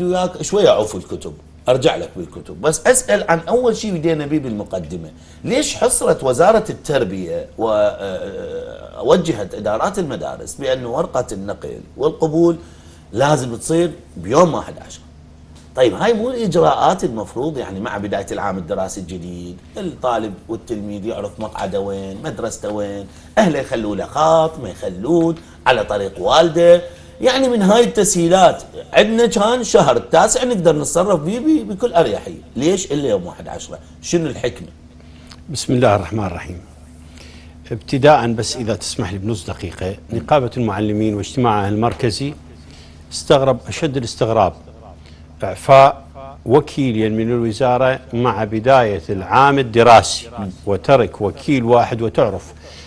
وياك شويه اعوف الكتب، ارجع لك بالكتب، بس اسال عن اول شيء بدينا به بالمقدمه، ليش حصرت وزاره التربيه ووجهت ادارات المدارس بان ورقه النقل والقبول لازم تصير بيوم 11؟ طيب هاي مو الاجراءات المفروض يعني مع بدايه العام الدراسي الجديد الطالب والتلميذ يعرف مقعده وين، مدرسته وين، اهله يخلوا له خط ما يخلون على طريق والده، يعني من هاي التسهيلات عندنا كان شهر التاسع نقدر نتصرف به بكل اريحيه، ليش الا يوم 11؟ شنو الحكمه؟ بسم الله الرحمن الرحيم. ابتداء بس اذا تسمح لي بنص دقيقه، نقابه المعلمين واجتماعها المركزي استغرب اشد الاستغراب إعفاء وكيل من الوزارة مع بداية العام الدراسي وترك وكيل واحد. وتعرف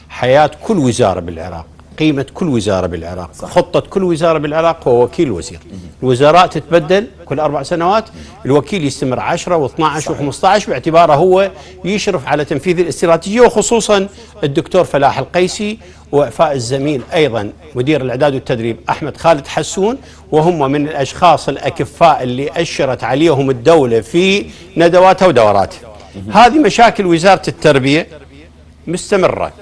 حياة كل وزارة بالعراق، قيمة كل وزارة بالعراق، خطة كل وزارة بالعراق هو وكيل الوزير. الوزارات تتبدل كل 4 سنوات، الوكيل يستمر 10 و12 و15 باعتباره هو يشرف على تنفيذ الاستراتيجية، وخصوصا الدكتور فلاح القيسي وإعفاء الزميل أيضا مدير الإعداد والتدريب أحمد خالد حسون، وهم من الأشخاص الأكفاء اللي أشرت عليهم الدولة في ندواتها ودوراتها. هذه مشاكل وزارة التربية مستمرة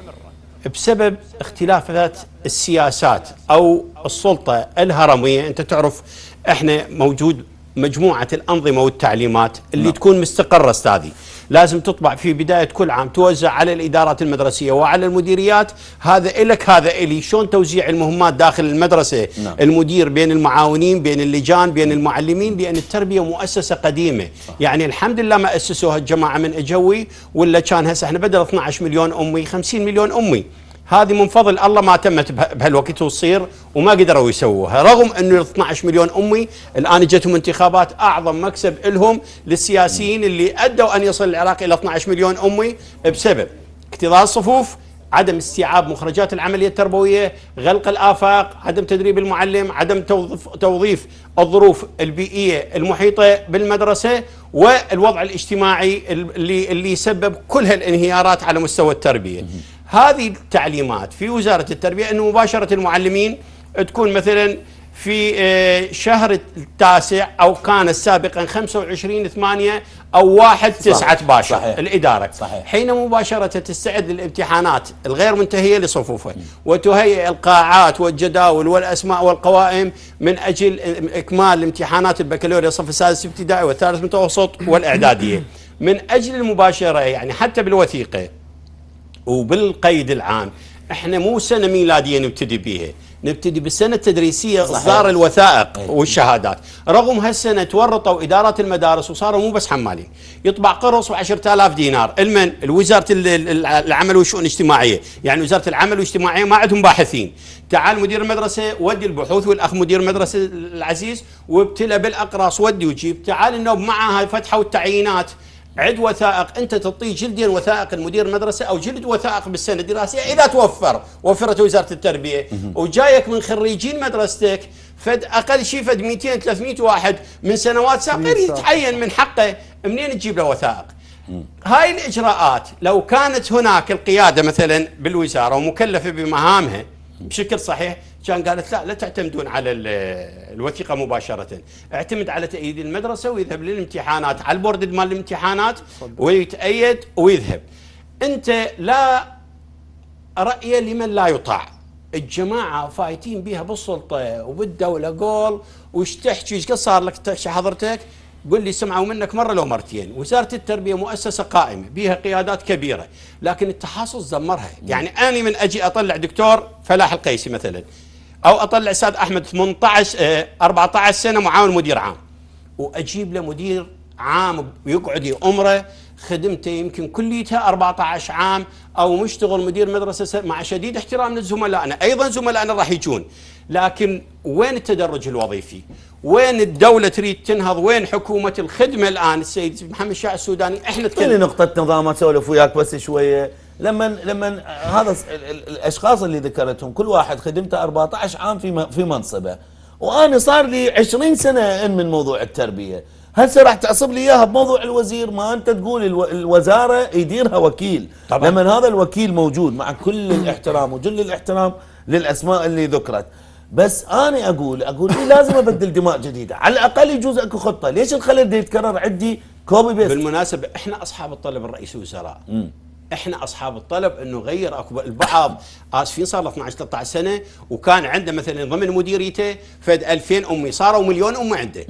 بسبب اختلافات السياسات أو السلطة الهرمية. أنت تعرف احنا موجود مجموعة الأنظمة والتعليمات اللي تكون مستقرة أستاذي، لازم تطبع في بداية كل عام، توزع على الإدارات المدرسية وعلى المديريات، هذا إلك هذا إلي. شلون توزيع المهمات داخل المدرسة؟ المدير بين المعاونين، بين اللجان، بين المعلمين، لأن التربية مؤسسة قديمة. يعني الحمد لله ما أسسوها الجماعة من أجوي، ولا كان هسه احنا بدل 12 مليون أمي 50 مليون أمي. هذه من فضل الله ما تمت بهالوقت وتصير، وما قدروا يسووها، رغم انه 12 مليون امي الان جتهم انتخابات، اعظم مكسب لهم للسياسيين اللي ادوا ان يصل العراق الى 12 مليون امي بسبب اكتظاظ صفوف، عدم استيعاب مخرجات العمليه التربويه، غلق الافاق، عدم تدريب المعلم، عدم توظيف الظروف البيئيه المحيطه بالمدرسه، والوضع الاجتماعي اللي يسبب كل هالانهيارات على مستوى التربيه. هذه التعليمات في وزارة التربية أنه مباشرة المعلمين تكون مثلا في شهر التاسع، أو كان سابقا 25/8 أو 1/9 باشر. صحيح. الإدارة صحيح. حين مباشرة تستعد للامتحانات الغير منتهية لصفوفها، وتهيئ القاعات والجداول والأسماء والقوائم من أجل إكمال امتحانات البكالوريا صف السادس ابتدائي والثالث متوسط والإعدادية. من أجل المباشرة يعني حتى بالوثيقة وبالقيد العام، احنا مو سنه ميلاديه نبتدي بيها، نبتدي بالسنه التدريسيه اصدار الوثائق والشهادات. رغم هالسنه تورطوا ادارات المدارس وصاروا مو بس حمالين، يطبع قرص ب10,000 دينار. المن الوزاره العمل والشؤون الاجتماعيه، يعني وزاره العمل والاجتماعيه ما عندهم باحثين. تعال مدير المدرسه ودي البحوث، والاخ مدير المدرسه العزيز وابتلى بالاقراص ودي وجيب. تعال النوب معها فتحوا التعيينات، عد وثائق، انت تعطيه جلدين وثائق المدير المدرسه او جلد وثائق بالسنه الدراسيه اذا وفرت وزاره التربيه، وجايك من خريجين مدرستك فد اقل شيء فد 200 300 واحد من سنوات سابقه يتعين من حقه، منين تجيب له وثائق؟ هاي الاجراءات لو كانت هناك القياده مثلا بالوزاره ومكلفه بمهامها بشكل صحيح، كان قالت لا تعتمدون على الوثيقه مباشره، اعتمد على تأييد المدرسه ويذهب للامتحانات على البورد مال الامتحانات ويتأيد ويذهب. انت لا رأي لمن لا يطاع. الجماعه فايتين بها بالسلطه وبالدوله قول، وش تحكي ايش صار لك حضرتك؟ قل لي سمعوا منك مره لو مرتين. وزاره التربيه مؤسسه قائمه بها قيادات كبيره، لكن التحصص دمرها. يعني انا من اجي اطلع دكتور فلاح القيسي مثلا، او اطلع استاذ احمد 14 سنه معاون مدير عام، واجيب له مدير عام ويقعد يأمره، خدمته يمكن كليتها 14 عام، او مشتغل مدير مدرسه، مع شديد احترام لزملائنا، ايضا زملائنا راح يجون، لكن وين التدرج الوظيفي؟ وين الدولة تريد تنهض؟ وين حكومة الخدمة الآن؟ السيد محمد شاع السوداني احنا تكلم نقطة نظام اسولف وياك بس شوية. لما هذا الاشخاص اللي ذكرتهم كل واحد خدمته 14 عام في منصبه، وانا صار لي 20 سنة من موضوع التربية، هسه راح تعصب لي اياها بموضوع الوزير؟ ما انت تقول الوزارة يديرها وكيل طبعا. لما هذا الوكيل موجود، مع كل الاحترام وجل الاحترام للاسماء اللي ذكرت، بس انا اقول إيه لازم ابدل دماء جديده، على الاقل يجوز اكو خطه، ليش الخلل ده يتكرر عندي كوبي بيست؟ بالمناسبه احنا اصحاب الطلب الرئيس الوزراء، احنا اصحاب الطلب انه غير. اكو البعض اسفين صار له 12 13 سنه وكان عنده مثلا ضمن مديريته فد 2000 امي، صاروا مليون امي عنده.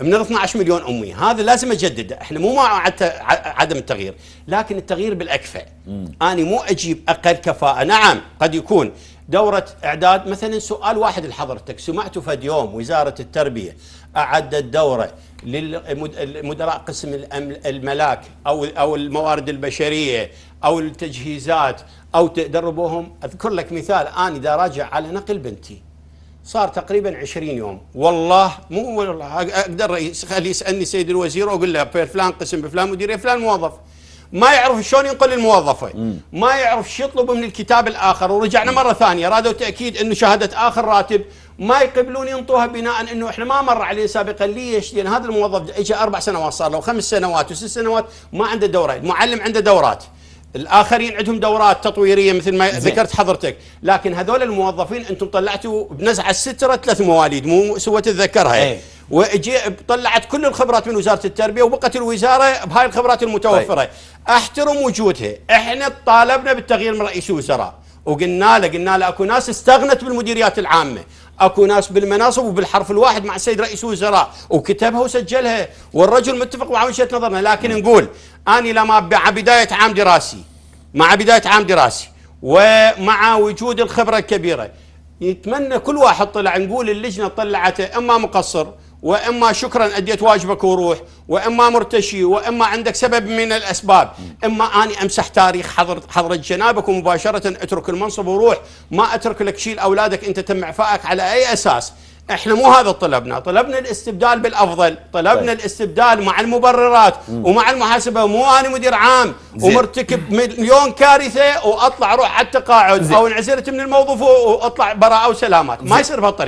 من ال 12 مليون امي، هذا لازم اجدده، احنا مو مع عدم التغيير، لكن التغيير بالاكفأ. انا مو اجيب اقل كفاءه، نعم قد يكون دوره اعداد مثلا سؤال واحد لحضرتك، سمعتوا فد يوم وزاره التربيه اعدت دوره للمدراء قسم الملاك او الموارد البشريه او التجهيزات او تدربوهم. اذكر لك مثال، انا دا راجع على نقل بنتي صار تقريبا 20 يوم، والله مو والله اقدر خليه يسالني سيد الوزير واقول له فلان قسم بفلان مديريه فلان موظف، ما يعرف شلون ينقل الموظفه، ما يعرف شو يطلب من الكتاب الاخر. ورجعنا مره ثانيه رادوا تاكيد انه شهاده اخر راتب ما يقبلون ينطوها بناء انه احنا ما مر عليه سابقا. ليش؟ لان هذا الموظف اجى 4 سنوات صار له 5 سنوات و6 سنوات ما عنده دوره، المعلم عنده دورات، الاخرين عندهم دورات تطويريه مثل ما ذكرت حضرتك، لكن هذول الموظفين انتم طلعتوا بنزعه الستره 3 مواليد مو سوى تتذكرها، واجي طلعت كل الخبرات من وزاره التربيه وبقت الوزاره بهاي الخبرات المتوفره. احترم وجودها، احنا طالبنا بالتغيير من رئيس الوزراء وقلنا له اكو ناس استغنت بالمديريات العامه، اكو ناس بالمناصب وبالحرف الواحد مع السيد رئيس الوزراء وكتبها وسجلها والرجل متفق مع وجهه نظرنا، لكن نقول اني لما مع بدايه عام دراسي ومع وجود الخبره الكبيره يتمنى كل واحد طلع، نقول اللجنه طلعته اما مقصر واما شكرا اديت واجبك وروح، واما مرتشي، واما عندك سبب من الاسباب، اما اني امسح تاريخ حضره جنابك ومباشره اترك المنصب وروح، ما اترك لك شيل اولادك انت تم اعفائك على اي اساس. احنا مو هذا طلبنا الاستبدال بالافضل، طلبنا الاستبدال مع المبررات ومع المحاسبه. مو انا مدير عام ومرتكب مليون كارثه واطلع اروح على التقاعد او انعزلت من الموظف واطلع براءه وسلامات، ما يصير بهالطريقه.